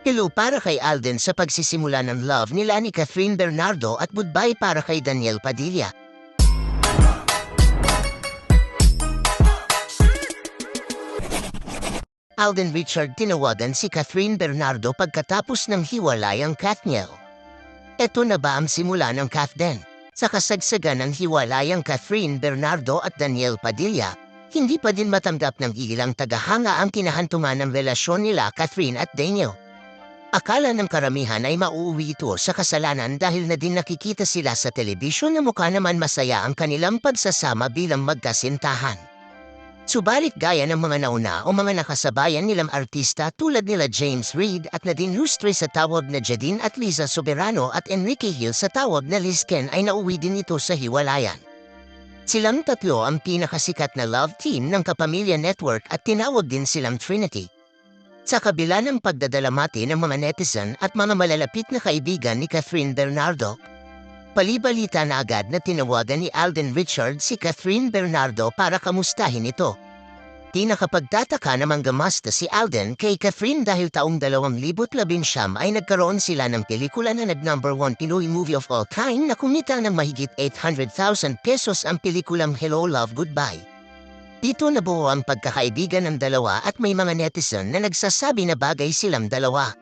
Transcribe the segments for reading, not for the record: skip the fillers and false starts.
Hello para kay Alden sa pagsisimula ng love nila ni Catherine Bernardo at goodbye para kay Daniel Padilla. Alden Richard tinawagan si Catherine Bernardo pagkatapos ng hiwalay ang Kathniel. Ito na ba ang simula ng Kathden? Sa kasagsagan ng hiwalay ang Catherine Bernardo at Daniel Padilla, hindi pa din matanggap ng ilang tagahanga ang kinahantungan ng relasyon nila Catherine at Daniel. Akala ng karamihan ay mauuwi ito sa kasalanan dahil na din nakikita sila sa telebisyon na mukha naman masaya ang kanilang pagsasama bilang magkasintahan. Subalit gaya ng mga nauna o mga nakasabayan nilang artista tulad nila James Reid at Nadine Lustre sa tawag na Jadine at Liza Soberano at Enrique Hill sa tawag na Liz Ken ay nauwi din ito sa hiwalayan. Silang tatlo ang pinakasikat na love team ng Kapamilya Network at tinawag din silang Trinity. Sa kabila ng pagdadalamati ng mga netizen at mga malalapit na kaibigan ni Catherine Bernardo, palibalita na agad na tinawagan ni Alden Richard si Catherine Bernardo para kamustahin ito. Di nakapagtataka namang gamasta si Alden kay Catherine dahil taong 2019 ay nagkaroon sila ng pelikula na nag-number 1 Pinoy movie of all time na kumita ng mahigit 800,000 pesos ang pelikulang Hello Love Goodbye. Dito nabuo ang pagkakaibigan ng dalawa at may mga netizen na nagsasabi na bagay silang dalawa.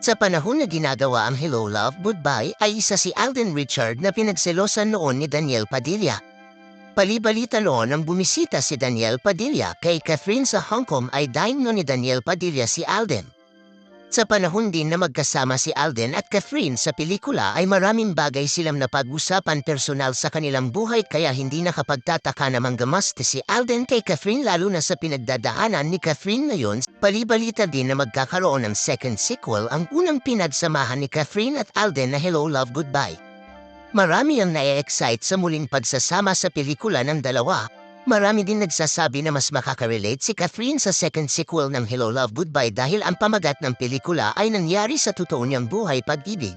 Sa panahon na ginagawa ang Hello Love Goodbye ay isa si Alden Richard na pinagselosan noon ni Daniel Padilla. Palibalita noon nang bumisita si Daniel Padilla kay Catherine sa Hong Kong ay daing ni Daniel Padilla si Alden. Sa panahon din na magkasama si Alden at Catherine sa pelikula ay maraming bagay silang napag-usapan personal sa kanilang buhay kaya hindi nakapagtataka namang gamaste si Alden kay Catherine lalo na sa pinagdadaanan ni Catherine ngayon. Palibalita din na magkakaroon ng second sequel ang unang pinagsamahan ni Catherine at Alden na Hello Love Goodbye. Marami ang na-excite sa muling pagsasama sa pelikula ng dalawa. Marami din nagsasabi na mas makaka-relate si Catherine sa second sequel ng Hello Love Goodbye dahil ang pamagat ng pelikula ay nangyari sa totoo niyang buhay pag-ibig.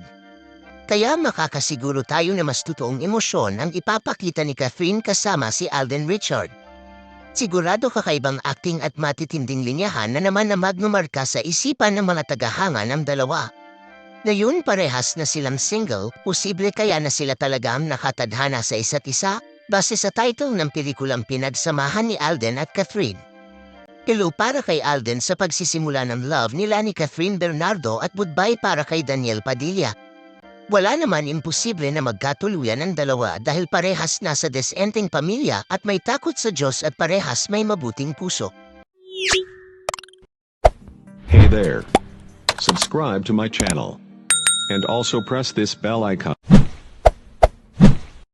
Kaya makakasiguro tayo na mas totoong emosyon ang ipapakita ni Catherine kasama si Alden Richard. Sigurado kakaibang acting at matitinding linyahan na naman na magnumarka sa isipan ng mga tagahanga ng dalawa. Ngayon parehas na silang single, posible kaya na sila talagang nakatadhana sa isa't isa? Base sa title ng pelikulang pinagsamahan ni Alden at Catherine. Hello para kay Alden sa pagsisimula ng love nila ni Catherine Bernardo at goodbye para kay Daniel Padilla. Wala naman imposible na magkatuluyan ang dalawa dahil parehas nasa desenteng pamilya at may takot sa Diyos at parehas may mabuting puso. Hey there. Subscribe to my channel. And also press this bell icon.